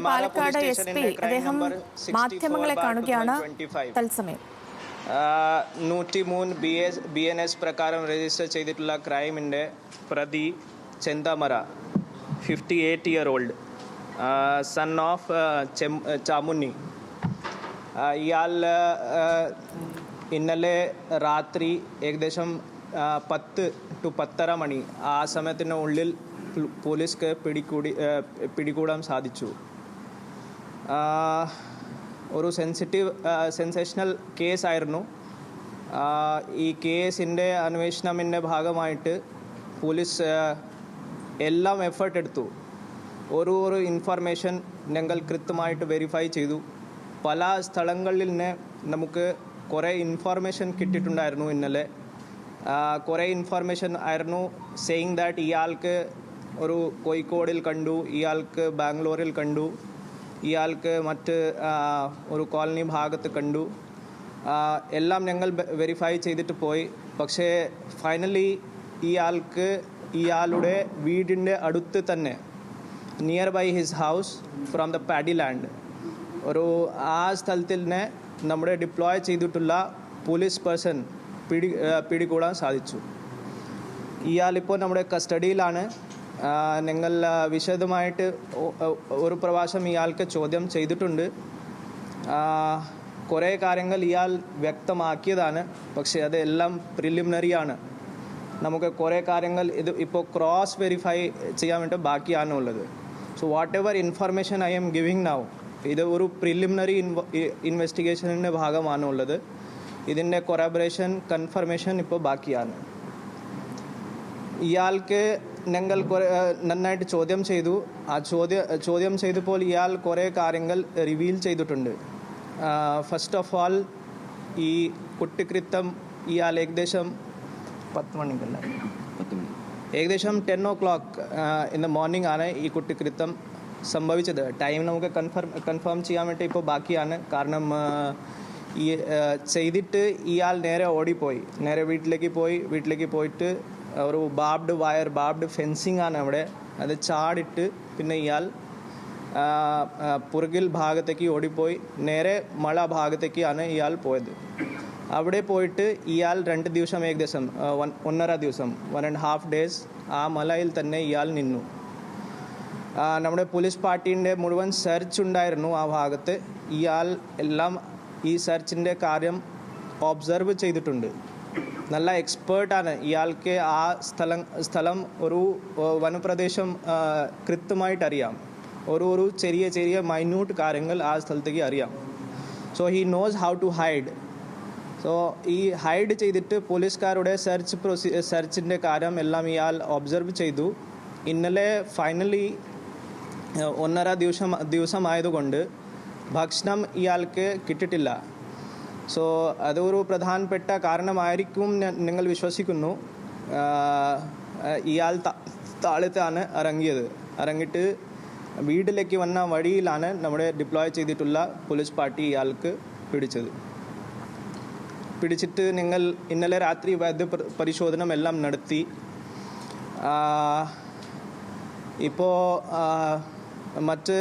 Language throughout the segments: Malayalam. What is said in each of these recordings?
പാലക്കാട് SP അദ്ദേഹം മാധ്യമങ്ങളെ കാണുകയാണ് തത്സമയം. 103 BNS പ്രകാരം രജിസ്റ്റർ ചെയ്തിട്ടുള്ള ക്രൈമിൻ്റെ പ്രതി ചെന്താമര 58-year-old സൺ ഓഫ് ചാമുന്നി. ഇയാൾ ഇന്നലെ രാത്രി ഏകദേശം 10 to 10:30 മണി ആ സമയത്തിനുള്ളിൽ പോലീസ്ക്ക് പിടികൂടാൻ സാധിച്ചു. ഒരു സെൻസേഷണൽ കേസായിരുന്നു. ഈ കേസിൻ്റെ അന്വേഷണത്തിൻ്റെ ഭാഗമായിട്ട് പോലീസ് എല്ലാം എഫേർട്ട് എടുത്തു. ഒരു ഇൻഫർമേഷൻ ഞങ്ങൾ കൃത്യമായിട്ട് വെരിഫൈ ചെയ്തു. പല സ്ഥലങ്ങളിൽ നിന്ന് നമുക്ക് കുറേ ഇൻഫർമേഷൻ കിട്ടിയിട്ടുണ്ടായിരുന്നു. ഇന്നലെ കുറേ ഇൻഫർമേഷൻ ആയിരുന്നു സെയിങ് ദാറ്റ് ഇയാൾക്ക് ഒരു കോഴിക്കോടിൽ കണ്ടു, ഇയാൾക്ക് ബാംഗ്ലൂരിൽ കണ്ടു, ഇയാൾക്ക് മറ്റ് ഒരു കോളനി ഭാഗത്ത് കണ്ടു. എല്ലാം ഞങ്ങൾ വെരിഫൈ ചെയ്തിട്ട് പോയി. പക്ഷേ ഫൈനലി ഇയാളുടെ വീടിൻ്റെ അടുത്ത് തന്നെ near by his house from the paddy land ഒരു ആ സ്ഥലത്തിൽ നിന്ന് നമ്മുടെ ഡിപ്ലോയ് ചെയ്തിട്ടുള്ള പോലീസ് പേഴ്സൺ പിടികൂടാൻ സാധിച്ചു. ഇയാളിപ്പോൾ നമ്മുടെ കസ്റ്റഡിയിലാണ്. ഞങ്ങൾ വിശദമായിട്ട് ഒരു പ്രാവശ്യം ഇയാൾക്ക് ചോദ്യം ചെയ്തിട്ടുണ്ട്. കുറേ കാര്യങ്ങൾ ഇയാൾ വ്യക്തമാക്കിയതാണ്. പക്ഷേ അതെല്ലാം പ്രിലിമിനറിയാണ്. നമുക്ക് കുറേ കാര്യങ്ങൾ ഇത് ഇപ്പോൾ ക്രോസ് വെരിഫൈ ചെയ്യാൻ വേണ്ടി ബാക്കിയാണ് ഉള്ളത്. So what ever information I M giving now ഇത് ഒരു പ്രിലിമിനറി ഇൻവെസ്റ്റിഗേഷൻ്റെ ഭാഗമാണ് ഉള്ളത്. ഇതിൻ്റെ കൊറാബറേഷൻ കൺഫർമേഷൻ ഇപ്പോൾ ബാക്കിയാണ്. ഇയാൾക്ക് ഞങ്ങൾ നന്നായിട്ട് ചോദ്യം ചെയ്തു. ആ ചോദ്യം ചെയ്തപ്പോൾ ഇയാൾ കുറേ കാര്യങ്ങൾ റിവീൽ ചെയ്തിട്ടുണ്ട്. ഫസ്റ്റ് ഓഫ് ഓൾ ഈ കുറ്റകൃത്യം ഇയാൾ ഏകദേശം 10 മണിക്കല്ല, ഏകദേശം 10 o'clock ഇൻ ദ മോർണിംഗ് ആണ് ഈ കുറ്റകൃത്യം സംഭവിച്ചത്. ടൈം നമുക്ക് കൺഫേം ചെയ്യാൻ വേണ്ടി ഇപ്പോൾ ബാക്കിയാണ്. കാരണം ഈ ചെയ്തിട്ട് ഇയാൾ നേരെ ഓടിപ്പോയി, നേരെ വീട്ടിലേക്ക് പോയിട്ട് ഒരു ബാബ്ഡ് ഫെൻസിങ് ആണ് അവിടെ. അത് ചാടിട്ട് പിന്നെ ഇയാൾ പുറകിൽ ഭാഗത്തേക്ക് ഓടിപ്പോയി നേരെ മല ഭാഗത്തേക്കാണ് ഇയാൾ പോയത്. അവിടെ പോയിട്ട് ഇയാൾ 2 ദിവസം ഏകദേശം 1.5 ദിവസം 1.5 days ആ മലയിൽ തന്നെ ഇയാൾ നിന്നു. നമ്മുടെ പോലീസ് പാർട്ടീൻ്റെ മുഴുവൻ സെർച്ച് ഉണ്ടായിരുന്നു ആ ഭാഗത്ത്. ഇയാൾ എല്ലാം ഈ സെർച്ചിൻ്റെ കാര്യം ഒബ്സർവ് ചെയ്തിട്ടുണ്ട്. നല്ല എക്സ്പേർട്ടാണ്. ഇയാൾക്ക് ആ സ്ഥലം ഒരു വനപ്രദേശം കൃത്യമായിട്ട് അറിയാം. ഒരു ചെറിയ മൈന്യൂട്ട് കാര്യങ്ങൾ ആ സ്ഥലത്തേക്ക് അറിയാം. So he knows how to hide. So ഈ ഹൈഡ് ചെയ്തിട്ട് പോലീസുകാരുടെ സെർച്ചിൻ്റെ കാര്യം എല്ലാം ഇയാൾ ഒബ്സർവ് ചെയ്തു. ഇന്നലെ ഫൈനലി 1.5 ദിവസമായതുകൊണ്ട് ഭക്ഷണം ഇയാൾക്ക് കിട്ടിയിട്ടില്ല. സോ അതൊരു പ്രധാനപ്പെട്ട കാരണമായിരിക്കും നിങ്ങൾ വിശ്വസിക്കുന്നു. ഇയാൾ താഴത്താണ് ഇറങ്ങിയിട്ട് വീട്ടിലേക്ക് വന്ന വഴിയിലാണ് നമ്മുടെ ഡിപ്ലോയ് ചെയ്തിട്ടുള്ള പോലീസ് പാർട്ടി ഇയാൾക്ക് പിടിച്ചിട്ട് നിങ്ങൾ ഇന്നലെ രാത്രി വൈദ്യ പരിശോധന എല്ലാം നടത്തി. ഇപ്പോൾ മറ്റ്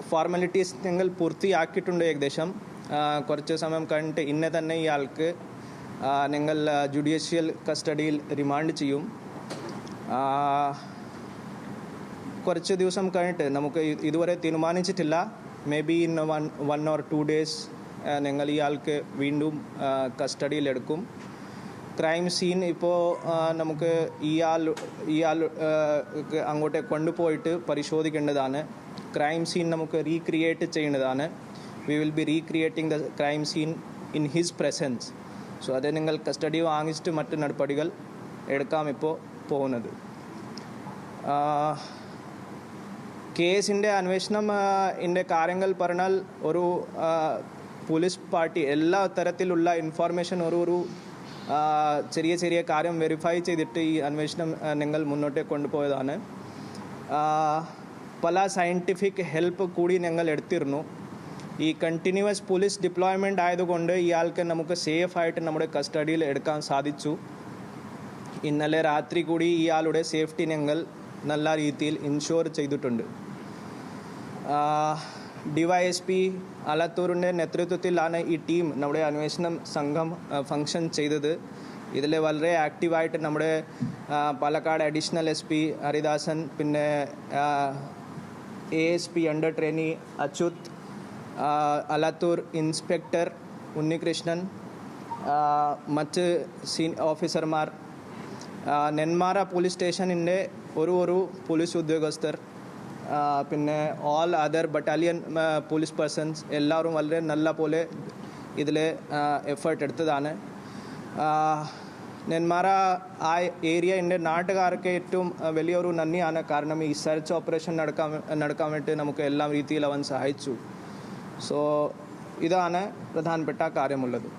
ഫോർമാലിറ്റീസ് ഞങ്ങൾ പൂർത്തിയാക്കിയിട്ടുണ്ട്. ഏകദേശം കുറച്ച് സമയം കഴിഞ്ഞിട്ട് ഇന്ന് തന്നെ ഇയാൾക്ക് ഞങ്ങൾ ജുഡീഷ്യൽ കസ്റ്റഡിയിൽ റിമാൻഡ് ചെയ്യും. കുറച്ച് ദിവസം കഴിഞ്ഞിട്ട് നമുക്ക് ഇതുവരെ തീരുമാനിച്ചിട്ടില്ല. May be in 1 or 2 days ഞങ്ങൾ ഇയാൾക്ക് വീണ്ടും കസ്റ്റഡിയിലെടുക്കും. ക്രൈം സീൻ ഇപ്പോൾ നമുക്ക് ഇയാൾ അങ്ങോട്ട് കൊണ്ടുപോയിട്ട് പരിശോധിക്കേണ്ടതാണ്. ക്രൈം സീൻ നമുക്ക് റീക്രിയേറ്റ് ചെയ്യേണ്ടതാണ്. We will be recreating the crime scene in his presence. So അത് നിങ്ങൾ കസ്റ്റഡി വാങ്ങിച്ചിട്ട് മറ്റ് നടപടികൾ എടുക്കാം ഇപ്പോൾ പോകുന്നത്. കേസിൻ്റെ അന്വേഷണം കാര്യങ്ങൾ പറഞ്ഞാൽ ഒരു പോലീസ് പാർട്ടി എല്ലാ തരത്തിലുള്ള ഇൻഫോർമേഷൻ ഒരു ചെറിയ കാര്യം വെരിഫൈ ചെയ്തിട്ട് ഈ അന്വേഷണം ഞങ്ങൾ മുന്നോട്ട് കൊണ്ടുപോയതാണ്. പല സയൻറ്റിഫിക് ഹെൽപ്പ് കൂടി ഞങ്ങൾ എടുത്തിരുന്നു. ഈ കണ്ടിന്യൂസ് പോലീസ് ഡിപ്ലോയ്മെൻറ്റ് ആയതുകൊണ്ട് ഇയാൾക്ക് നമുക്ക് സേഫായിട്ട് നമ്മുടെ കസ്റ്റഡിയിൽ എടുക്കാൻ സാധിച്ചു. ഇന്നലെ രാത്രി കൂടി ഇയാളുടെ സേഫ്റ്റി ഞങ്ങൾ നല്ല രീതിയിൽ ഇൻഷുർ ചെയ്തിട്ടുണ്ട്. DYSP ആലത്തൂരിൻ്റെ നേതൃത്വത്തിലാണ് ഈ ടീം നമ്മുടെ അന്വേഷണം സംഘം ഫങ്ഷൻ ചെയ്തത്. ഇതിൽ വളരെ ആക്റ്റീവായിട്ട് നമ്മുടെ പാലക്കാട് അഡീഷണൽ SP ഹരിദാസൻ, പിന്നെ ASP under trainee Achyut, Alathur inspector Unnikrishnan, മറ്റ് ഓഫീസർമാർ, നെന്മാറ പോലീസ് സ്റ്റേഷനിൻ്റെ ഒരു പോലീസ് ഉദ്യോഗസ്ഥർ, പിന്നെ all other battalion police persons എല്ലാവരും വളരെ നല്ല പോലെ ഇതിൽ എഫേർട്ട് എടുത്തതാണ്. നെന്മാറ ആ ഏരിയയുടെ നാട്ടുകാർക്ക് ഏറ്റവും വലിയൊരു നന്ദിയാണ്. കാരണം ഈ സെർച്ച് ഓപ്പറേഷൻ നടക്കാൻ വേണ്ടി നമുക്ക് എല്ലാ രീതിയിൽ അവൻ സഹായിച്ചു. സോ ഇതാണ് പ്രധാനപ്പെട്ട കാര്യമുള്ളത്.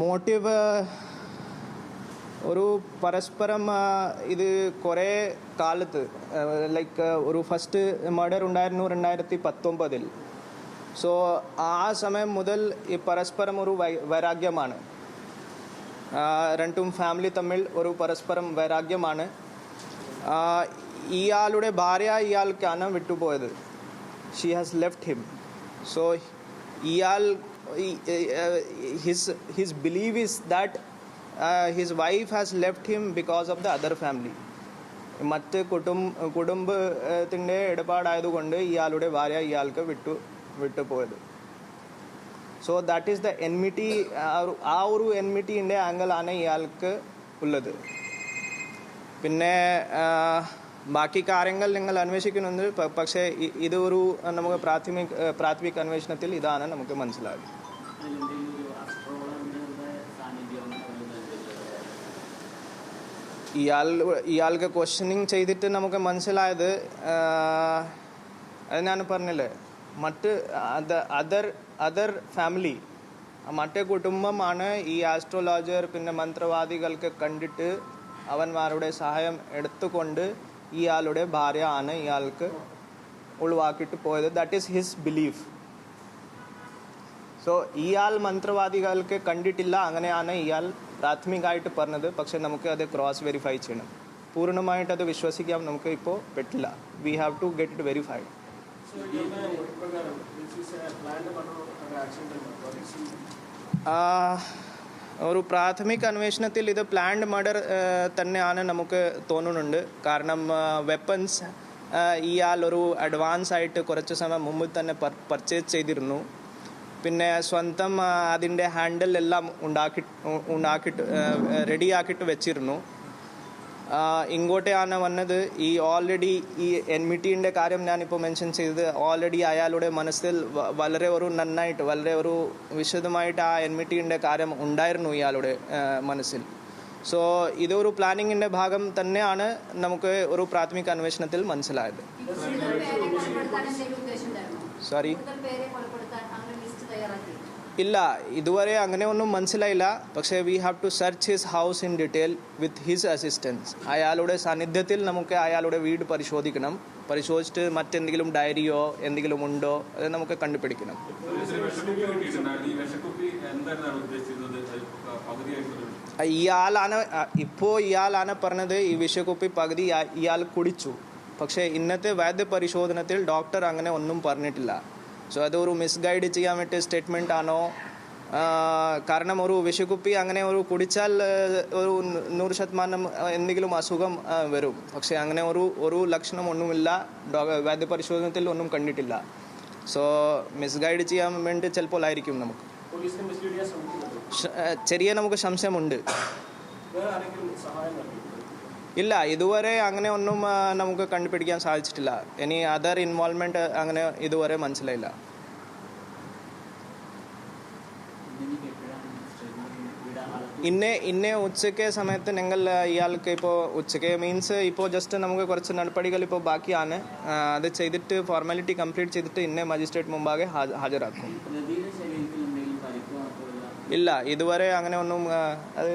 മോട്ടീവ് ഒരു പരസ്പരം ഇത് കുറേ കാലത്ത് ലൈക്ക് ഒരു ഫസ്റ്റ് മർഡർ ഉണ്ടായിരുന്നു 2019. സോ ആ സമയം മുതൽ ഈ പരസ്പരം ഒരു വൈരാഗ്യമാണ്. രണ്ടും ഫാമിലി തമ്മിൽ ഒരു പരസ്പരം വൈരാഗ്യമാണ്. ഇയാളുടെ ഭാര്യ ഇയാൾക്കാണ് വിട്ടുപോയത്. She has left him. So ഇയാൾ his belief is that his wife has left him because of the other family. മറ്റ് കുടുംബത്തിൻ്റെ ഇടപാടായതുകൊണ്ട് ഇയാളുടെ ഭാര്യ ഇയാൾക്ക് വിട്ടുപോയത്. So that is the enmity. ആ ഒരു എൻമിറ്റിൻ്റെ ആംഗിളാണ് ഇയാൾക്ക് ഉള്ളത്. പിന്നെ ബാക്കി കാര്യങ്ങൾ നിങ്ങൾ അന്വേഷിക്കുന്നുണ്ട്. പക്ഷേ ഇത് ഒരു നമുക്ക് പ്രാഥമിക അന്വേഷണത്തിൽ ഇതാണ് നമുക്ക് മനസ്സിലായത്. ഇയാൾക്ക് ക്വസ്റ്റ്യനിങ് ചെയ്തിട്ട് നമുക്ക് മനസ്സിലായത്, അത് ഞാൻ പറഞ്ഞില്ലേ, മറ്റ് അതർ ഫാമിലി മറ്റേ കുടുംബമാണ് ഈ ആസ്ട്രോളജർ പിന്നെ മന്ത്രവാദികൾക്ക് കണ്ടിട്ട് അവന്മാരുടെ സഹായം എടുത്തുകൊണ്ട് ഇയാളുടെ ഭാര്യ ആണ് ഇയാൾക്ക് ഒഴിവാക്കിയിട്ട് പോയത്. That is his belief. So ഇയാൾ മന്ത്രവാദികൾക്ക് കണ്ടിട്ടില്ല, അങ്ങനെയാണ് ഇയാൾ പ്രാഥമികമായിട്ട് പറഞ്ഞത്. പക്ഷെ നമുക്ക് അത് ക്രോസ് വെരിഫൈ ചെയ്യണം. പൂർണ്ണമായിട്ട് അത് വിശ്വസിക്കാൻ നമുക്ക് ഇപ്പോൾ പറ്റില്ല. We have to get it verified. ഒരു പ്രാഥമിക അന്വേഷണത്തിൽ ഇത് പ്ലാൻഡ് മർഡർ തന്നെയാണ് നമുക്ക് തോന്നുന്നുണ്ട്. കാരണം വെപ്പൺസ് ഇയാൾ ഒരു അഡ്വാൻസ് ആയിട്ട് കുറച്ച് സമയം മുമ്പ് തന്നെ പർച്ചേസ് ചെയ്തിരുന്നു. പിന്നെ സ്വന്തം അതിൻ്റെ ഹാൻഡിൽ എല്ലാം ഉണ്ടാക്കിയിട്ട് റെഡിയാക്കിയിട്ട് വെച്ചിരുന്നു. ഇങ്ങോട്ടാണ് വന്നത്. ഈ ഓൾറെഡി ഈ എൻമിറ്റിൻ്റെ കാര്യം ഞാനിപ്പോൾ മെൻഷൻ ചെയ്തത്, ഓൾറെഡി അയാളുടെ മനസ്സിൽ വളരെ ഒരു നന്നായിട്ട് വളരെ ഒരു വിശദമായിട്ട് ആ എൻമിറ്റിൻ്റെ കാര്യം ഉണ്ടായിരുന്നു ഇയാളുടെ മനസ്സിൽ. സോ ഇതൊരു പ്ലാനിങ്ങിൻ്റെ ഭാഗം തന്നെയാണ് നമുക്ക് ഒരു പ്രാഥമിക അന്വേഷണത്തിൽ മനസ്സിലായത്. സോറി, ഇല്ല, ഇതുവരെ അങ്ങനെ ഒന്നും മനസ്സിലായില്ല. പക്ഷേ we have to search his house in detail with his assistance. അയാളുടെ സാന്നിധ്യത്തിൽ നമുക്ക് അയാളുടെ വീട് പരിശോധിച്ചിട്ട് മറ്റെന്തെങ്കിലും ഡയറിയോ എന്തെങ്കിലും ഉണ്ടോ അത് നമുക്ക് കണ്ടുപിടിക്കണം. ഇയാളാണ് പറഞ്ഞത് ഈ വിഷക്കുപ്പി പകുതി ഇയാൾ കുടിച്ചു. പക്ഷേ ഇന്നത്തെ വൈദ്യ പരിശോധനത്തിൽ ഡോക്ടർ അങ്ങനെ ഒന്നും പറഞ്ഞിട്ടില്ല. സോ അതൊരു മിസ്ഗൈഡ് ചെയ്യാൻ വേണ്ടി സ്റ്റേറ്റ്മെൻ്റ് ആണോ? കാരണം ഒരു വിഷക്കുപ്പി അങ്ങനെ ഒരു കുടിച്ചാൽ ഒരു 100% എന്തെങ്കിലും അസുഖം വരും. പക്ഷേ അങ്ങനെ ഒരു ലക്ഷണം ഒന്നുമില്ല, വൈദ്യ പരിശോധനത്തിൽ ഒന്നും കണ്ടിട്ടില്ല. സോ മിസ്ഗൈഡ് ചെയ്യാൻ വേണ്ടി ചിലപ്പോൾ ആയിരിക്കും. നമുക്ക് ചെറിയ നമുക്ക് സംശയമുണ്ട്. ഇല്ല, ഇതുവരെ അങ്ങനെ ഒന്നും നമുക്ക് കണ്ടുപിടിക്കാൻ സാധിച്ചിട്ടില്ല. ഇനി അതർ ഇൻവോൾവ്മെൻറ്റ് അങ്ങനെ ഇതുവരെ മനസ്സിലായില്ല. ഇന്നേ ഉച്ചയ്ക്ക് സമയത്ത് ഞങ്ങൾ ഇയാൾക്ക് ഇപ്പോൾ ഉച്ചയ്ക്ക് മീൻസ് ഇപ്പോൾ ജസ്റ്റ് നമുക്ക് കുറച്ച് നടപടികൾ ഇപ്പോൾ ബാക്കിയാണ്. അത് ചെയ്തിട്ട് ഫോർമാലിറ്റി കംപ്ലീറ്റ് ചെയ്തിട്ട് ഇന്നേ മജിസ്ട്രേറ്റ് മുമ്പാകെ ഹാജരാക്കും. ഇല്ല, ഇതുവരെ അങ്ങനെ ഒന്നും. അത്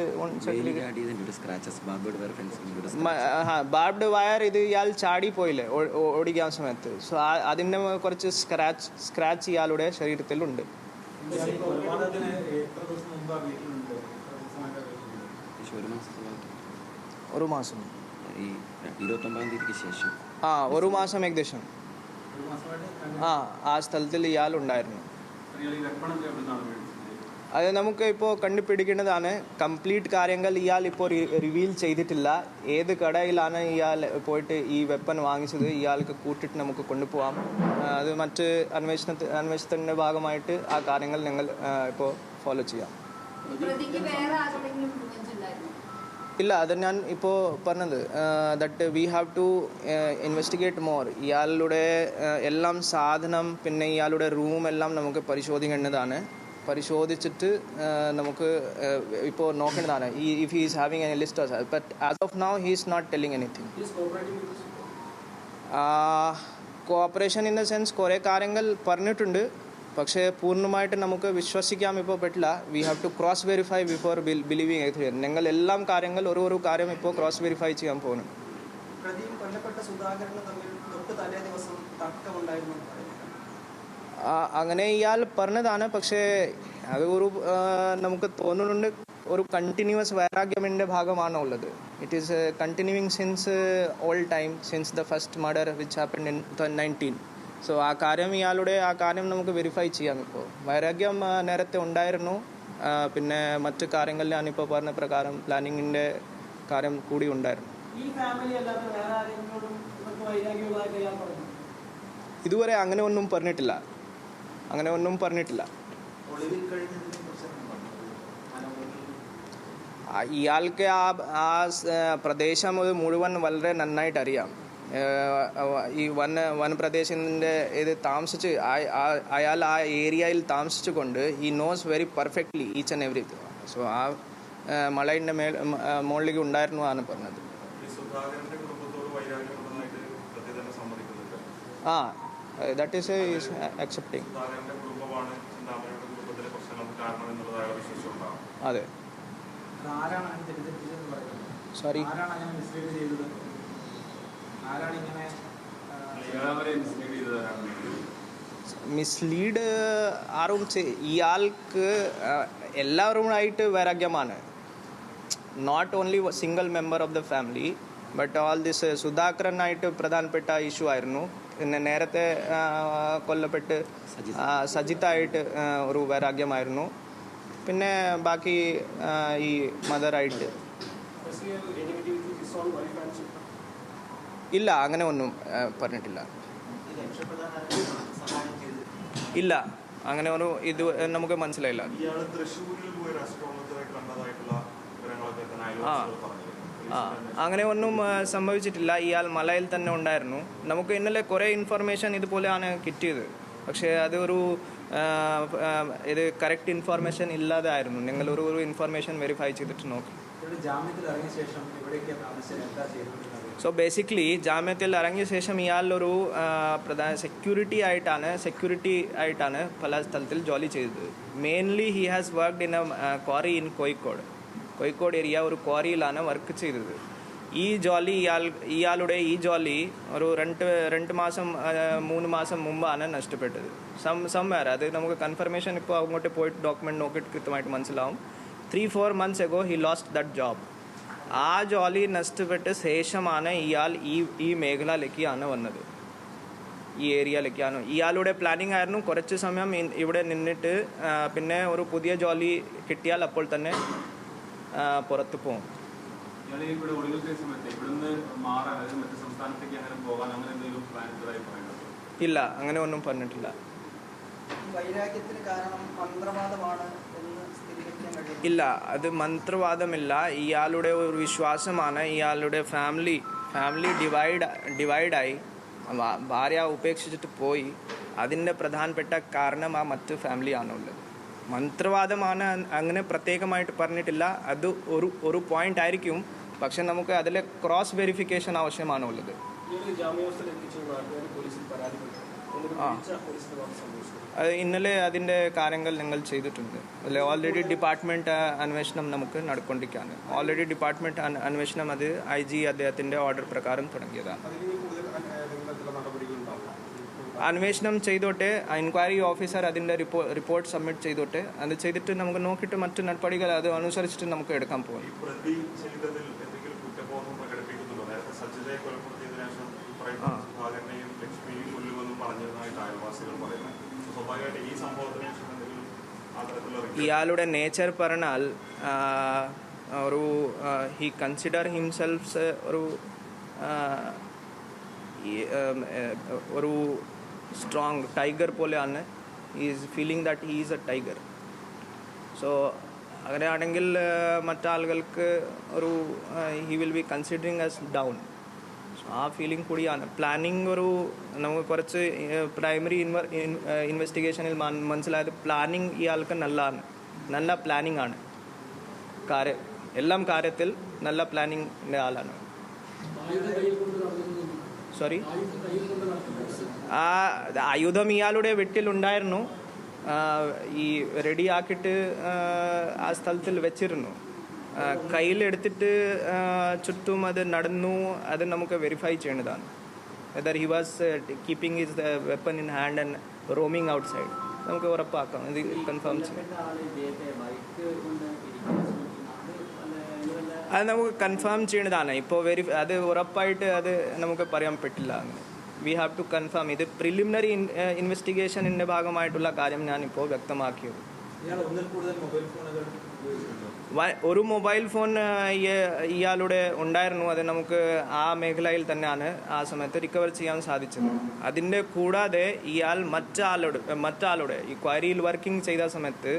ബാർബ്ഡ് വയർ ഇത് ഇയാൾ ചാടി പോയില്ലേ ഓടിക്കാൻ സമയത്ത്. സോ അതിൻ്റെ കുറച്ച് സ്ക്രാച്ച് ഇയാളുടെ ശരീരത്തിലുണ്ട്. ഒരു മാസം ഈ 29-ാം തീയതിക്ക് ശേഷം ആ ഒരു മാസം ഏകദേശം ആ സ്ഥലത്തിൽ ഇയാൾ ഉണ്ടായിരുന്നു. അത് നമുക്ക് ഇപ്പോൾ കണ്ടുപിടിക്കേണ്ടതാണ്. കംപ്ലീറ്റ് കാര്യങ്ങൾ ഇയാൾ ഇപ്പോൾ റിവീൽ ചെയ്തിട്ടില്ല. ഏത് കടയിലാണ് ഇയാൾ പോയിട്ട് ഈ വെപ്പൺ വാങ്ങിച്ചത് ഇയാൾക്ക് കൂട്ടിയിട്ട് നമുക്ക് കൊണ്ടുപോകാം. അത് മറ്റ് അന്വേഷണത്തിൻ്റെ ഭാഗമായിട്ട് ആ കാര്യങ്ങൾ ഞങ്ങൾ ഇപ്പോൾ ഫോളോ ചെയ്യാം. ഇല്ല, അത് ഞാൻ ഇപ്പോൾ പറഞ്ഞത് that we have to investigate more. ഇയാളുടെ എല്ലാം സാധനം പിന്നെ ഇയാളുടെ റൂം എല്ലാം നമുക്ക് പരിശോധിക്കേണ്ടതാണ്. പരിശോധിച്ചിട്ട് നമുക്ക് ഇപ്പോൾ നോക്കേണ്ടതാണ് if he is having any list. But as of now he is not telling anything. Cooperation in the sense കുറേ കാര്യങ്ങൾ പറഞ്ഞിട്ടുണ്ട്, പക്ഷേ പൂർണ്ണമായിട്ട് നമുക്ക് വിശ്വസിക്കാൻ ഇപ്പോൾ പറ്റില്ല. We have to cross verify before believing everything. ഞങ്ങൾ എല്ലാം കാര്യങ്ങൾ ഒരു കാര്യം ഇപ്പോൾ ക്രോസ് വെരിഫൈ ചെയ്യാൻ പോകുന്നു. അങ്ങനെ ഇയാൾ പറഞ്ഞതാണ്, പക്ഷേ അത് നമുക്ക് തോന്നുന്നുണ്ട് ഒരു കണ്ടിന്യൂസ് വൈരാഗ്യമിൻ്റെ ഭാഗമാണ് ഉള്ളത്. It is continuing since all time, since the first murder which happened in 2019. So ആ കാര്യം നമുക്ക് വെരിഫൈ ചെയ്യാം. ഇപ്പോൾ വൈരാഗ്യം നേരത്തെ ഉണ്ടായിരുന്നു, പിന്നെ മറ്റു കാര്യങ്ങളിൽ ഞാനിപ്പോൾ പറഞ്ഞ പ്രകാരം പ്ലാനിങ്ങിൻ്റെ കാര്യം കൂടി ഉണ്ടായിരുന്നു. ഇതുവരെ അങ്ങനെ ഒന്നും പറഞ്ഞിട്ടില്ല. ഇയാൾക്ക് ആ പ്രദേശം മുഴുവൻ വളരെ നന്നായിട്ട് അറിയാം. ഈ വനപ്രദേശത്തിൻ്റെ ഇത് താമസിച്ച് അയാൾ ആ ഏരിയയിൽ താമസിച്ചുകൊണ്ട് he knows very perfectly each and everything. So ആ മലയിൻ്റെ മുകളിലേക്ക് ഉണ്ടായിരുന്നു ആണ് പറഞ്ഞത്. That is accepting. അതെ. സോറി, മിസ്ലീഡ് ആരും ഇയാൾക്ക് എല്ലാവരുമായിട്ട് വൈരാഗ്യമാണ്. Not only single member of the family but all this. സുധാകരനായിട്ട് പ്രധാനപ്പെട്ട ഇഷ്യൂ ആയിരുന്നു. പിന്നെ നേരത്തെ കൊല്ലപ്പെട്ട് സജിത്തായിട്ട് ഒരു വൈരാഗ്യമായിരുന്നു. പിന്നെ ബാക്കി ഈ മദറായിട്ട് ഇല്ല, അങ്ങനെ ഒന്നും പറഞ്ഞിട്ടില്ല. ഇല്ല, അങ്ങനെ ഒരു ഇത് നമുക്ക് മനസ്സിലായില്ല. അങ്ങനെ ഒന്നും സംഭവിച്ചിട്ടില്ല. ഇയാൾ മലയിൽ തന്നെ ഉണ്ടായിരുന്നു. നമുക്ക് ഇന്നലെ കുറേ ഇൻഫർമേഷൻ ഇതുപോലെയാണ് കിട്ടിയത്, പക്ഷേ അത് ഇത് കറക്റ്റ് ഇൻഫർമേഷൻ ഇല്ലാതെ ആയിരുന്നു. നിങ്ങൾ ഒരു ഇൻഫർമേഷൻ വെരിഫൈ ചെയ്തിട്ട് നോക്കി. സോ ബേസിക്കലി ജാമ്യത്തിൽ ഇറങ്ങിയ ശേഷം ഇയാൾ ഒരു സെക്യൂരിറ്റി ആയിട്ടാണ് പല സ്ഥലത്തിൽ ജോലി ചെയ്തത്. Mainly he has worked in A quarry in Kozhikode area ഒരു ക്വാറിയിലാണ് വർക്ക് ചെയ്തത്. ഇയാളുടെ ഈ ജോലി ഒരു 2 മാസം 3 മാസം മുമ്പാണ് നഷ്ടപ്പെട്ടത്. സംവേർ അത് നമുക്ക് കൺഫർമേഷൻ ഇപ്പോൾ അങ്ങോട്ട് പോയിട്ട് ഡോക്യുമെന്റ് നോക്കിയിട്ട് കൃത്യമായിട്ട് മനസ്സിലാവും. 3-4 months ago he lost that job. ആ ജോലി നഷ്ടപ്പെട്ട ശേഷമാണ് ഇയാൾ ഈ മേഖലയിലേക്കാണ് വന്നത്, ഈ ഏരിയയിലേക്കാണ്. ഇയാളുടെ പ്ലാനിങ് ആയിരുന്നു കുറച്ച് സമയം ഇവിടെ നിന്നിട്ട് പിന്നെ ഒരു പുതിയ ജോലി കിട്ടിയാൽ അപ്പോൾ തന്നെ പുറത്ത് പോകും. ഇല്ല, അങ്ങനെ ഒന്നും പറഞ്ഞിട്ടില്ല. ഇല്ല, അത് മന്ത്രവാദമില്ല. ഇയാളുടെ ഒരു വിശ്വാസമാണ്. ഇയാളുടെ ഫാമിലി ഡിവൈഡായി, ഭാര്യ ഉപേക്ഷിച്ചിട്ട് പോയി. അതിൻ്റെ പ്രധാനപ്പെട്ട കാരണം ആ മറ്റ് ഫാമിലിയാണുള്ളത്. മന്ത്രവാദമാണ് അങ്ങനെ പ്രത്യേകമായിട്ട് പറഞ്ഞിട്ടില്ല. അത് ഒരു പോയിന്റ് ആയിരിക്കും, പക്ഷെ നമുക്ക് അതിലെ ക്രോസ് വെരിഫിക്കേഷൻ ആവശ്യമാണുള്ളത്. അത് ഇന്നലെ അതിൻ്റെ കാര്യങ്ങൾ ഞങ്ങൾ ചെയ്തിട്ടുണ്ട്. അതിൽ ഓൾറെഡി ഡിപ്പാർട്ട്മെൻറ്റ് അന്വേഷണം നമുക്ക് നടക്കൊണ്ടിരിക്കുകയാണ്. ഓൾറെഡി ഡിപ്പാർട്ട്മെൻറ്റ് അന്വേഷണം അത് IG അദ്ദേഹത്തിൻ്റെ ഓർഡർ പ്രകാരം തുടങ്ങിയതാണ്. അന്വേഷണം ചെയ്തോട്ടെ, എൻക്വയറി ഓഫീസർ അതിൻ്റെ റിപ്പോർട്ട് സബ്മിറ്റ് ചെയ്തോട്ടെ. അത് ചെയ്തിട്ട് നമുക്ക് നോക്കിയിട്ട് മറ്റു നടപടികൾ അത് അനുസരിച്ചിട്ട് നമുക്ക് എടുക്കാൻ പോകും. ഇയാളുടെ നേച്ചർ പറഞ്ഞാൽ ഒരു ഹി കൺസിഡർ ഹിംസെൽഫ് ഒരു സ്ട്രോങ് ടൈഗർ പോലെയാണ്. Is feeling that he is A tiger. So അങ്ങനെയാണെങ്കിൽ മറ്റാളുകൾക്ക് ഒരു he will be considering as down. So ആ ഫീലിംഗ് കൂടിയാണ്. പ്ലാനിങ് ഒരു നമുക്ക് കുറച്ച് പ്രൈമറി ഇൻവെസ്റ്റിഗേഷനിൽ മനസ്സിലായത് പ്ലാനിങ് ഇയാൾക്ക് നല്ല പ്ലാനിങ് ആണ്. എല്ലാം കാര്യത്തിൽ നല്ല പ്ലാനിങ്ങിൻ്റെ ആളാണ്. സോറി, ആയുധം ഇയാളുടെ വീട്ടിലുണ്ടായിരുന്നു. ഈ റെഡിയാക്കിയിട്ട് ആ സ്ഥലത്തിൽ വെച്ചിരുന്നു. കയ്യിലെടുത്തിട്ട് ചുറ്റും അത് നടന്നു. അത് നമുക്ക് വെരിഫൈ ചെയ്യേണ്ടതാണ്. Whether he was keeping his weapon in hand and roaming out side നമുക്ക് ഉറപ്പാക്കാം. ഇത് കൺഫേം ചെയ്യാം. അത് നമുക്ക് കൺഫേം ചെയ്യേണ്ടതാണ്. ഇപ്പോൾ അത് ഉറപ്പായിട്ട് അത് നമുക്ക് പറയാൻ പറ്റില്ല. അങ്ങനെ വി ഹാവ് ടു കൺഫേം. ഇത് പ്രിലിമിനറി ഇൻവെസ്റ്റിഗേഷനിൻ്റെ ഭാഗമായിട്ടുള്ള കാര്യം ഞാനിപ്പോൾ വ്യക്തമാക്കിയത്. ഒരു മൊബൈൽ ഫോൺ ഇയാളുടെ ഉണ്ടായിരുന്നു. അത് നമുക്ക് ആ മേഖലയിൽ തന്നെയാണ് ആ സമയത്ത് റിക്കവർ ചെയ്യാൻ സാധിച്ചത്. അതിൻ്റെ കൂടാതെ ഇയാൾ മറ്റാളുടെ ഈ ക്വാരിയിൽ വർക്കിംഗ് ചെയ്ത സമയത്ത്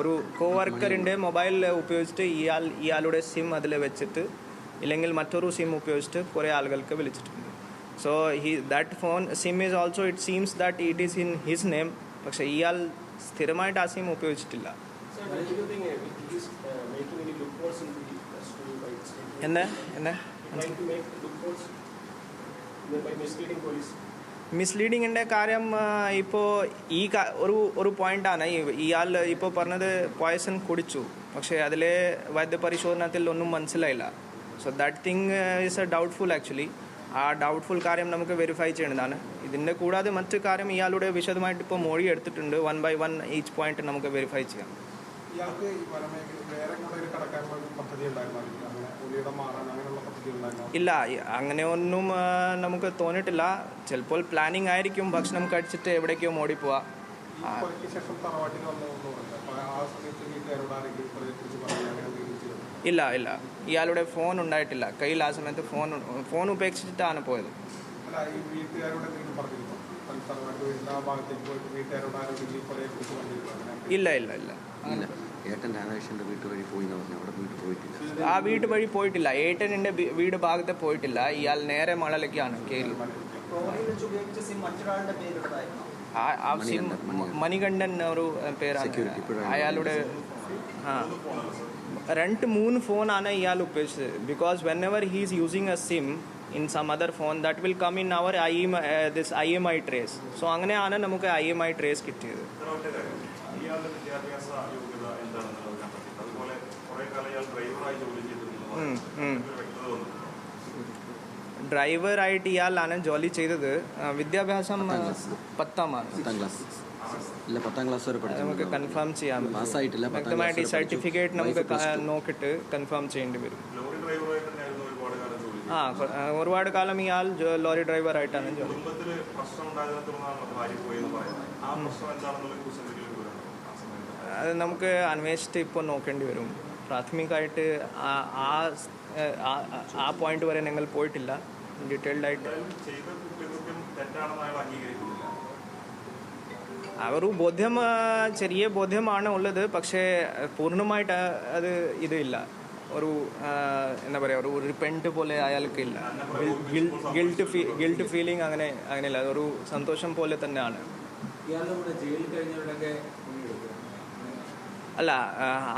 ഒരു കോവർക്കറിൻ്റെ മൊബൈൽ ഉപയോഗിച്ചിട്ട് ഇയാളുടെ സിം അതിൽ വെച്ചിട്ട് ഇല്ലെങ്കിൽ മറ്റൊരു സിം ഉപയോഗിച്ചിട്ട് കുറേ ആളുകൾക്ക് വിളിച്ചിട്ടുണ്ട്. So that phone SIM is also it seems that it is in his name. പക്ഷേ ഇയാൾ സ്ഥിരമായിട്ട് ആ സിം ഉപയോഗിച്ചിട്ടില്ല. മിസ്ലീഡിങ്ങിൻ്റെ കാര്യം ഇപ്പോൾ ഒരു പോയിൻ്റാണ്. ഇയാൾ ഇപ്പോൾ പറഞ്ഞത് പോയ്സൺ കുടിച്ചു, പക്ഷേ അതിലെ വൈദ്യപരിശോധനത്തിൽ ഒന്നും മനസ്സിലായില്ല. So that thing is A doubtful actually. ആ ഡൗട്ട്ഫുൾ കാര്യം നമുക്ക് വെരിഫൈ ചെയ്യേണ്ടതാണ്. ഇതിൻ്റെ കൂടാതെ മറ്റു കാര്യം ഇയാളുടെ വിശദമായിട്ട് ഇപ്പോൾ മൊഴി എടുത്തിട്ടുണ്ട്. 1 by 1 ഈച്ച് പോയിന്റ് നമുക്ക് വെരിഫൈ ചെയ്യാം. ഇല്ല, അങ്ങനെയൊന്നും നമുക്ക് തോന്നിയിട്ടില്ല. ചിലപ്പോൾ പ്ലാനിങ് ആയിരിക്കും. ഭക്ഷണം കഴിച്ചിട്ട് എവിടേക്കോ ഓടിപ്പോവാ. ഇല്ല, ഇയാളുടെ ഫോൺ ഉണ്ടായിട്ടില്ല കയ്യിൽ. ആ സമയത്ത് ഫോൺ ഉപേക്ഷിച്ചിട്ടാണ് പോയത്. ഇല്ല. ആ വീട്ട് വഴി പോയിട്ടില്ല. ഏട്ടൻ്റെ വീട് ഭാഗത്ത് പോയിട്ടില്ല. ഇയാൾ നേരെ മണലേക്കാണ് കയറി. ആ സിം മണികണ്ഠൻ ഒരു പേരാണ് അയാളുടെ. 2-3 ഫോണാണ് ഇയാൾ ഉപയോഗിച്ചത്. Because when ever he is using A SIM in some other phone that will come in our this IMI trace. So അങ്ങനെയാണ് നമുക്ക് IMI trace കിട്ടിയത്. ഡ്രൈവറായിട്ട് ഇയാളാണ് ജോലി ചെയ്തത്. വിദ്യാഭ്യാസം 10ാം ക്ലാസ് വരെ നമുക്ക് കൺഫേം ചെയ്യാം. വ്യക്തമായിട്ട് ഈ സർട്ടിഫിക്കറ്റ് നമുക്ക് നോക്കിയിട്ട് കൺഫേം ചെയ്യേണ്ടി വരും. ഒരുപാട് കാലം ഇയാൾ ലോറി ഡ്രൈവറായിട്ടാണ് ജോലി. അത് നമുക്ക് അന്വേഷിച്ചിട്ട് ഇപ്പോൾ നോക്കേണ്ടി വരും. പ്രാഥമികമായിട്ട് ആ പോയിന്റ് വരെ ഞങ്ങൾ പോയിട്ടില്ല. ഡീറ്റെയിൽഡായിട്ട് ഒരു ബോധ്യം, ചെറിയ ബോധ്യമാണ് ഉള്ളത്. പക്ഷേ പൂർണ്ണമായിട്ട് അത് ഇതില്ല. ഒരു എന്താ പറയുക, ഒരു റിപ്പൻറ്റ് പോലെ അയാൾക്കില്ല. ഗിൽട്ട് ഫീലിംഗ് അങ്ങനെയില്ല. ഒരു സന്തോഷം പോലെ തന്നെയാണ്. അല്ല,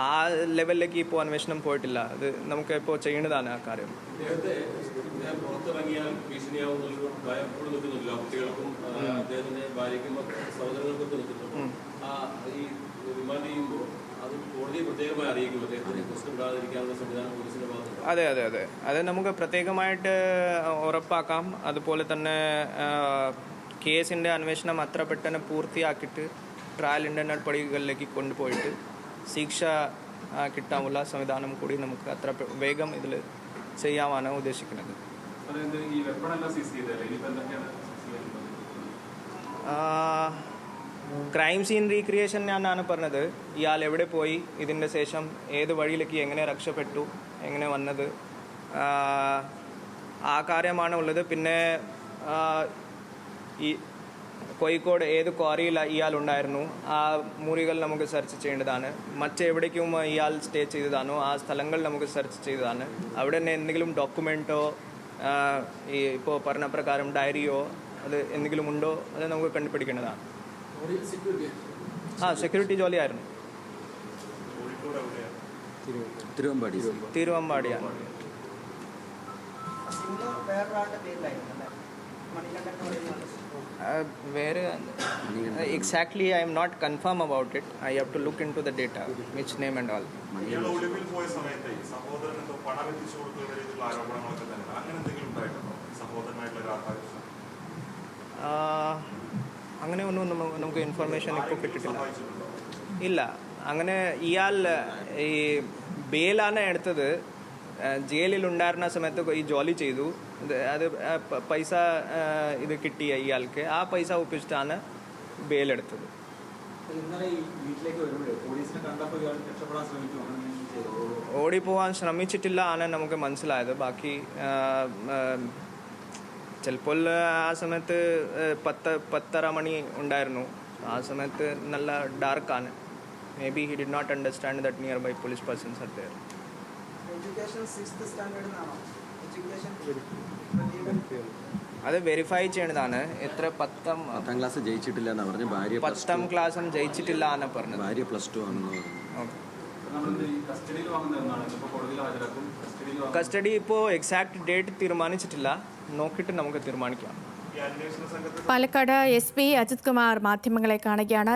ആ ലെവലിലേക്ക് ഇപ്പോൾ അന്വേഷണം പോയിട്ടില്ല. അത് നമുക്ക് ഇപ്പോൾ ചെയ്യേണ്ടതാണ് ആ കാര്യം. അതെ, അത് നമുക്ക് പ്രത്യേകമായിട്ട് ഉറപ്പാക്കാം. അതുപോലെ തന്നെ കേസിൻ്റെ അന്വേഷണം അത്ര പെട്ടെന്ന് പൂർത്തിയാക്കിയിട്ട് ട്രയലിൻ്റെ നടപടികളിലേക്ക് കൊണ്ടുപോയിട്ട് ശിക്ഷ കിട്ടാനുള്ള സംവിധാനം കൂടി നമുക്ക് അത്ര വേഗം ഇതിൽ ചെയ്യാനാണ് ഉദ്ദേശിക്കുന്നത്. ക്രൈം സീൻ റീക്രിയേഷൻ ഞാനാണ് പറഞ്ഞത്. ഇയാൾ എവിടെ പോയി, ഇതിൻ്റെ ശേഷം ഏത് വഴിയിലേക്ക് എങ്ങനെ രക്ഷപ്പെട്ടു, എങ്ങനെ വന്നത്, ആ കാര്യമാണ് ഉള്ളത്. പിന്നെ ഈ കോഴിക്കോട് ഏത് ക്വാറിയിൽ ഇയാൾ ഉണ്ടായിരുന്നു, ആ മുറികൾ നമുക്ക് സെർച്ച് ചെയ്യേണ്ടതാണ്. മറ്റെവിടേക്കും ഇയാൾ സ്റ്റേ ചെയ്തതാണോ ആ സ്ഥലങ്ങൾ നമുക്ക് സെർച്ച് ചെയ്തതാണ്. അവിടെ തന്നെ എന്തെങ്കിലും ഡോക്യുമെൻറ്റോ ഈ ഇപ്പോൾ പറഞ്ഞ പ്രകാരം ഡയറിയോ അത് എന്തെങ്കിലും ഉണ്ടോ അത് നമുക്ക് കണ്ടുപിടിക്കേണ്ടതാണ്. സെക്യൂരിറ്റി ജോലിയായിരുന്നു. തിരുവമ്പാടിയാണ്. വേറെ exactly I am not confirm about it. I have to look into the data, which name and all. അങ്ങനെ ഒന്നും നമുക്ക് ഇൻഫർമേഷൻ ഇപ്പോൾ കിട്ടിയിട്ടില്ല. ഇല്ല, അങ്ങനെ ഇയാൾ ഈ ബെയിലാണ് എടുത്തത്. ജയിലിലുണ്ടായിരുന്ന സമയത്ത് ഈ ജോലി ചെയ്തു. അത് പൈസ ഇത് കിട്ടിയ ഇയാൾക്ക് ആ പൈസ ഒപ്പിച്ചിട്ടാണ് ബെയിലെടുത്തത്. ഓടിപ്പോവാൻ ശ്രമിച്ചിട്ടില്ല ആണ് നമുക്ക് മനസ്സിലായത്. ബാക്കി ചിലപ്പോൾ ആ സമയത്ത് 10:30 മണി ഉണ്ടായിരുന്നു. ആ സമയത്ത് നല്ല ഡാർക്കാണ്. Maybe he did not understand that nearby police persons are there. അത് വെരിഫൈ ചെയ്യേണ്ടതാണ്. എത്ര 10ാം ക്ലാസ് ജയിച്ചിട്ടില്ല എന്ന് പറഞ്ഞു. ഭാര്യ 10ാം ക്ലാസ്സും ജയിച്ചിട്ടില്ല എന്ന് പറഞ്ഞത്. ഭാര്യ +2 ആണെന്ന് പറഞ്ഞു. കസ്റ്റഡി ഇപ്പോൾ എക്സാക്ട് ഡേറ്റ് തീരുമാനിച്ചിട്ടില്ല. നോക്കിയിട്ട് നമുക്ക് തീരുമാനിക്കാം. പാലക്കാട് SP അജിത് കുമാർ മാധ്യമങ്ങളെ കാണുകയാണ്.